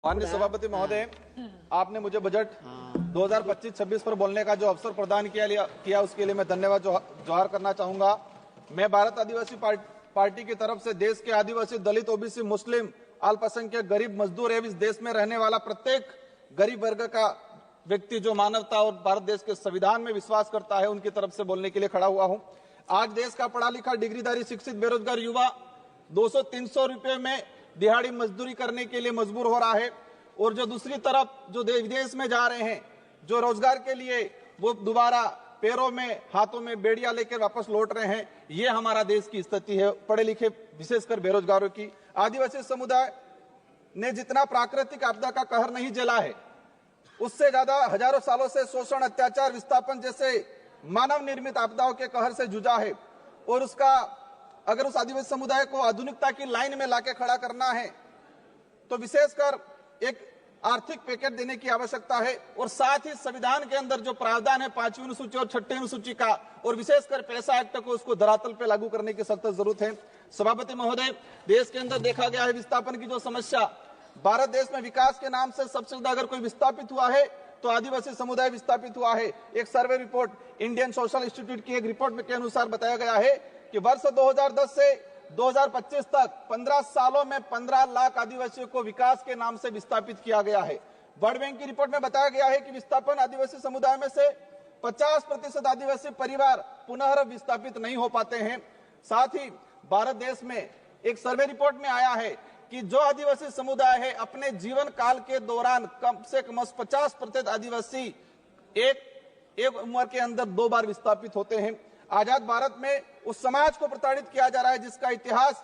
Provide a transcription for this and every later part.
माननीय सभापति महोदय, आपने मुझे बजट 2025-26 पर बोलने का जो अवसर प्रदान किया उसके लिए मैं धन्यवाद जोहार करना चाहूंगा। मैं भारत आदिवासी पार्टी की तरफ से देश के आदिवासी, दलित, ओबीसी, मुस्लिम, अल्पसंख्यक, गरीब, मजदूर एवं इस देश में रहने वाला प्रत्येक गरीब वर्ग का व्यक्ति जो मानवता और भारत देश के संविधान में विश्वास करता है, उनकी तरफ से बोलने के लिए खड़ा हुआ हूं। आज देश का पढ़ा लिखा, डिग्रीधारी, शिक्षित, बेरोजगार युवा 200-300 रुपए में दिहाड़ी मजदूरी करने के लिए मजबूर हो रहा है, और जो दूसरी तरफ जो विदेश में जा रहे हैं, जो रोजगार के लिए वो दोबारा पैरों में, हाथों में बेड़ियां लेकर वापस लौट रहे हैं। ये हमारा देश की स्थिति है, पढ़े लिखे विशेषकर बेरोजगारों की। आदिवासी समुदाय ने जितना प्राकृतिक आपदा का कहर नहीं झेला है, उससे ज्यादा हजारों सालों से शोषण, अत्याचार, विस्थापन जैसे मानव निर्मित आपदाओं के कहर से जूझा है। और उसका अगर उस आदिवासी समुदाय को आधुनिकता की लाइन में लाके खड़ा करना है तो विशेषकर एक आर्थिक पैकेज देने की आवश्यकता है, और साथ ही संविधान के अंदर जो प्रावधान है 5वीं अनुसूची और 6ठी अनुसूची का, और विशेषकर पैसा एक्ट को उसको धरातल पे लागू करने की सख्त जरूरत है। सभापति महोदय, देश के अंदर देखा गया है विस्थापन की जो समस्या, भारत देश में विकास के नाम से सबसे ज्यादा अगर कोई विस्थापित हुआ है तो आदिवासी समुदाय विस्थापित हुआ है। एक survey report Indian social institute की एक रिपोर्ट के अनुसार बताया गया है कि वर्ष 2010 से 2025 तक 15 सालों में 15 लाख आदिवासियों को विकास के नाम से विस्थापित किया गया है। वर्ल्ड बैंक की रिपोर्ट में बताया गया है कि विस्थापन आदिवासी समुदाय में से 50% आदिवासी परिवार पुनः विस्थापित नहीं हो पाते हैं। साथ ही भारत देश में एक सर्वे रिपोर्ट में आया है कि जो आदिवासी समुदाय है अपने जीवन काल के दौरान कम से कम 50% आदिवासी एक उम्र के अंदर 2 बार विस्थापित होते हैं। आजाद भारत में उस समाज को प्रताड़ित किया जा रहा है जिसका इतिहास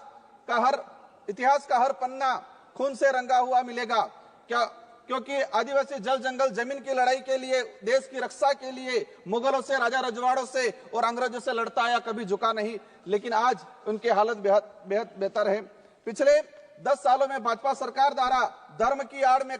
का हर पन्ना खून से रंगा हुआ मिलेगा। क्योंकि आदिवासी जल जंगल जमीन की लड़ाई के लिए, देश की रक्षा के लिए मुगलों से, राजा रजवाड़ों से और अंग्रेजों से लड़ता आया, कभी झुका नहीं। लेकिन आज उनकी हालत बेहद बेहतर है। पिछले 10 सालों में भाजपा सरकार द्वारा धर्म की आड़ में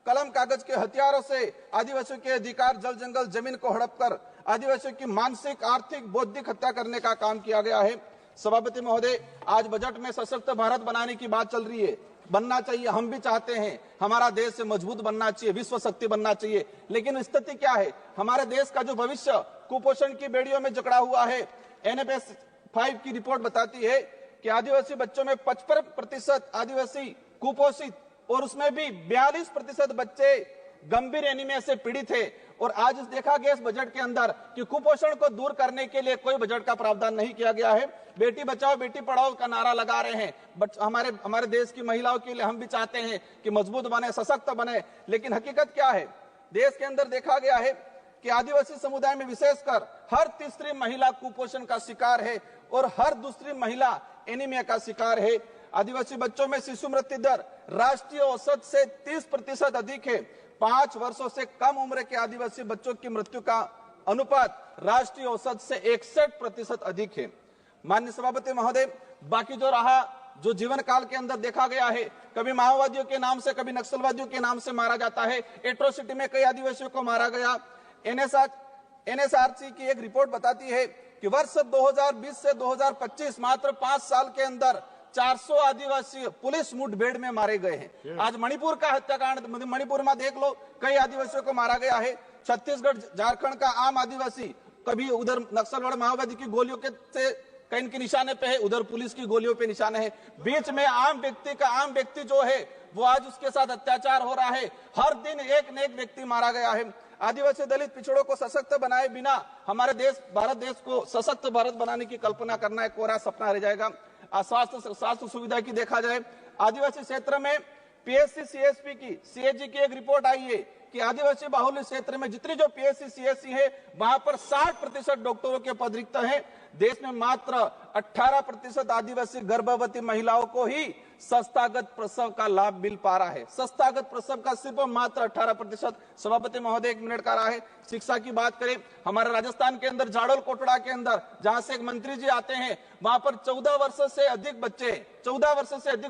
कलम कागज के हथियारों से आदिवासियों के अधिकार, जल जंगल जमीन को हड़प कर आदिवासियों की मानसिक, आर्थिक, बौद्धिक हत्या करने का काम किया गया है। सभापति महोदय, आज बजट में सशक्त भारत बनाने की बात चल रही है। बनना चाहिए, हम भी चाहते हैं, हमारा देश से मजबूत बनना चाहिए, विश्व शक्ति बनना चाहिए। लेकिन स्थिति क्या है? हमारे देश का जो भविष्य कुपोषण की बेड़ियों में जकड़ा हुआ है। NFS 5 की रिपोर्ट बताती है कि आदिवासी बच्चों में 55% आदिवासी कुपोषित, और उसमें भी 42% बच्चे गंभीर एनीमिया से पीड़ित है। और आज देखा गया इस बजट के अंदर कि कुपोषण को दूर करने के लिए कोई बजट का प्रावधान नहीं किया गया है। बेटी बचाओ बेटी पढ़ाओ का नारा लगा रहे हैं, बट हमारे देश की महिलाओं के लिए हम भी चाहते हैं कि मजबूत बने, सशक्त बने। लेकिन हकीकत क्या है? देश के अंदर देखा गया है कि आदिवासी समुदाय में विशेषकर हर तीसरी महिला कुपोषण का शिकार है और हर दूसरी महिला एनीमिया का शिकार है। आदिवासी बच्चों में शिशु मृत्यु दर राष्ट्रीय औसत से 30% अधिक है। 5 वर्षों से कम उम्र के आदिवासी बच्चों की मृत्यु का अनुपात राष्ट्रीय औसत से 61% अधिक है। माननीय सभापति महोदय, बाकी जो रहा, जो जीवन काल के अंदर देखा गया है, कभी माओवादियों के नाम से, कभी नक्सलवादियों के नाम से मारा जाता है। एट्रोसिटी में कई आदिवासियों को मारा गया। NSRC की एक रिपोर्ट बताती है कि वर्ष 2020 से 2025 मात्र 5 साल के अंदर 400 आदिवासी पुलिस मुठभेड़ में मारे गए हैं। आज मणिपुर का हत्याकांड, मणिपुर में देख लो, कई आदिवासियों को मारा गया है। छत्तीसगढ़, झारखंड का आम आदिवासी कभी उधर नक्सलवाद, माओवादी की गोलियों के से कहीं के निशाने पे है, उधर पुलिस की गोलियों पे निशाने है। बीच में आम व्यक्ति जो है वो आज उसके साथ अत्याचार हो रहा है। हर दिन एक न एक व्यक्ति मारा गया है। आदिवासी, दलित, पिछड़ों को सशक्त बनाए बिना हमारे देश, भारत देश को सशक्त भारत बनाने की कल्पना करना एक कोरा सपना रह जाएगा। स्वास्थ्य सुविधा की देखा जाए, आदिवासी क्षेत्र में PSC CSP की, CAG की एक रिपोर्ट आई है कि आदिवासी बाहुल्य क्षेत्र में जितनी जो PSC CSC है वहां पर 60% डॉक्टरों के पद रिक्त हैं। देश में मात्र 18% आदिवासी गर्भवती महिलाओं को ही संस्थागत प्रसव का लाभ मिल पा रहा है। संस्थागत प्रसव का सिर्फ मात्र 18%। सभापति महोदय, 1 मिनट का रहा है। शिक्षा की बात करें, हमारे राजस्थान के अंदर जाडोल कोटड़ा के अंदर जहां से एक मंत्री जी आते हैं, वहां पर 14 वर्ष से अधिक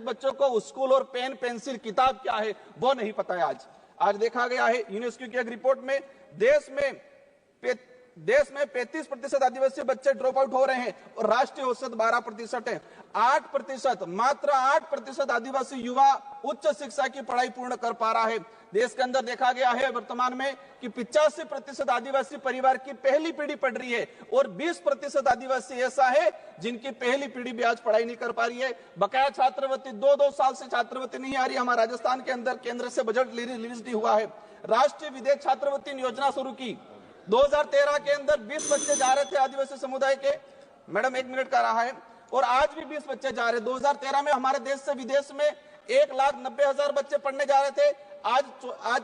बच्चों को स्कूल और पेन, पेंसिल, किताब क्या है वो नहीं पता है। आज देखा गया है यूनेस्को की एक रिपोर्ट में देश में देश में 35% आदिवासी बच्चे ड्रॉप आउट हो रहे हैं और राष्ट्रीय औसत 12% है। 8%, मात्र 8% आदिवासी युवा उच्च शिक्षा की पढ़ाई पूर्ण कर पा रहा है। देश के अंदर देखा गया है वर्तमान में कि 85% आदिवासी परिवार की पहली पीढ़ी पढ़ रही है और 20% आदिवासी ऐसा है जिनकी पहली पीढ़ी भी आज पढ़ाई नहीं कर पा रही है। बकाया छात्रवृत्ति 2-2 साल से छात्रवृत्ति नहीं आ रही। हमारे राजस्थान के अंदर केंद्र से बजट रिलीज नहीं हुआ है। राष्ट्रीय विदेश छात्रवृत्ति योजना शुरू की 2013 के अंदर 20 बच्चे जा रहे थे आदिवासी समुदाय के, मैडम 1 मिनट का रहा है, और आज भी 20 बच्चे जा रहे। 2013 में हमारे देश से विदेश में 1,90,000 बच्चे पढ़ने जा रहे थे। आज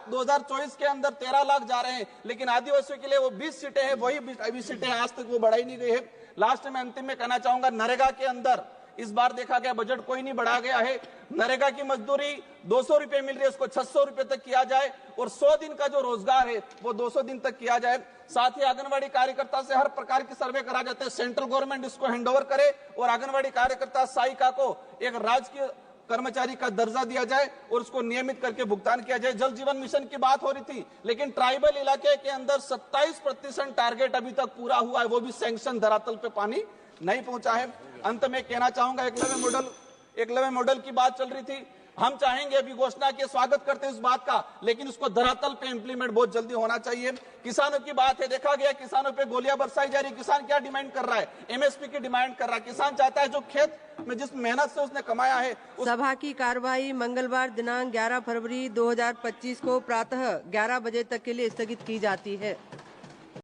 2024 के अंदर 13 लाख जा रहे हैं, लेकिन आदिवासियों के लिए वो 20 सीटें हैं, वही 20 सीटें आज तक वो बढ़ाई नहीं गई है। लास्ट में अंतिम में कहना चाहूंगा, नरेगा के अंदर इस बार देखा गया बजट कोई नहीं बढ़ा गया है। नरेगा की मजदूरी 200 रुपए मिल रही है, उसको 600 रुपए तक किया जाए और 100 दिन का जो रोजगार है वो 200 दिन तक किया जाए। साथ ही आंगनबाड़ी कार्यकर्ता से हर प्रकार की सर्वे करा जाते हैं, सेंट्रल गवर्नमेंट इसको हैंडओवर करे और आंगनबाड़ी कार्यकर्ता सहायिका को एक राजकीय कर्मचारी का दर्जा दिया जाए और उसको नियमित करके भुगतान किया जाए। जल जीवन मिशन की बात हो रही थी, लेकिन ट्राइबल इलाके के अंदर 27% टारगेट अभी तक पूरा हुआ है, वो भी सैंक्शन धरातल पे पानी नहीं पहुंचा है। अंत में कहना चाहूंगा, एकलव्य मॉडल की बात चल रही थी। हम चाहेंगे, अभी घोषणा के स्वागत करते हैं इस बात का, लेकिन उसको धरातल पे इंप्लीमेंट बहुत जल्दी होना चाहिए। किसानों की बात है, देखा गया किसानों पे गोलियां बरसाई जा रही। किसान क्या डिमांड कर रहा है? एमएसपी की डिमांड कर रहा है। किसान चाहता है जो खेत में जिस मेहनत से उसने कमाया है। सभा की कार्यवाही मंगलवार दिनांक 11 फरवरी 2025 को प्रातः 11 बजे तक के लिए स्थगित की जाती है।